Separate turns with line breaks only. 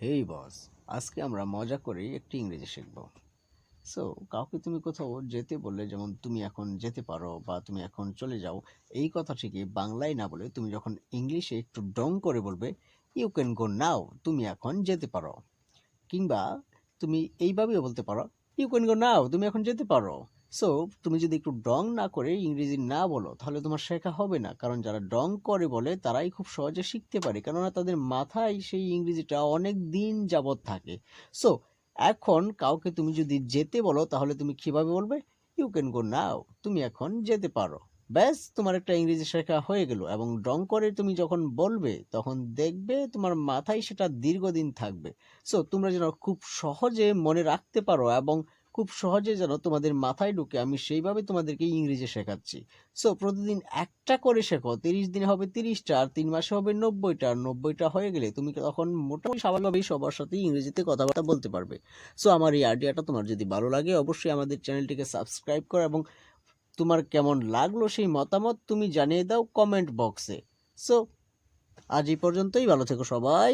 হেই বস, আজকে আমরা মজা করে একটি ইংরেজি শিখব। সো কাউকে তুমি কোথাও যেতে বললে, যেমন তুমি এখন যেতে পারো বা তুমি এখন চলে যাও, এই কথাটিকে বাংলায় না বলে তুমি যখন ইংলিশে একটু ডং করে বলবে, ইউ ক্যান গো নাও, তুমি এখন যেতে পারো। কিংবা তুমি এইভাবেও বলতে পারো, ইউ ক্যান গো নাও, তুমি এখন যেতে পারো। সো তুমি যদি একটু ডং না করে ইংরেজি না বলো, তাহলে তোমার শেখা হবে না। কারণ যারা ডং করে বলে তারাই খুব সহজে শিখতে পারে, কেননা তাদের মাথায় সেই ইংরেজিটা অনেক দিন যাবৎ থাকে। সো এখন কাউকে তুমি যদি যেতে বলো, তাহলে তুমি কিভাবে বলবে? ইউ ক্যান গো নাও, তুমি এখন যেতে পারো। ব্যাস, তোমার একটা ইংরেজি শেখা হয়ে গেল। এবং ডং করে তুমি যখন বলবে, তখন দেখবে তোমার মাথায় সেটা দীর্ঘদিন থাকবে। সো তোমরা যেন খুব সহজে মনে রাখতে পারো এবং খুব সহজে যেন তোমাদের মাথায় ঢুকে, আমি সেইভাবে তোমাদেরকে ইংরেজি শেখাচ্ছি। সো প্রতিদিন একটা করে শেখো, 30 দিনে হবে 30টা, আর 3 মাসে হবে 90টা। আর 90টা হয়ে গেলে তুমি তখন মোটামুটি স্বাভাবিকভাবেই সবার সাথে ইংরেজিতে কথাবার্তা বলতে পারবে। সো আমার এই আইডিয়াটা তোমার যদি ভালো লাগে, অবশ্যই আমাদের চ্যানেলটিকে সাবস্ক্রাইব করো এবং তোমার কেমন লাগলো সেই মতামত তুমি জানিয়ে দাও কমেন্ট বক্সে। সো আজ এই পর্যন্তই, ভালো থেকো সবাই।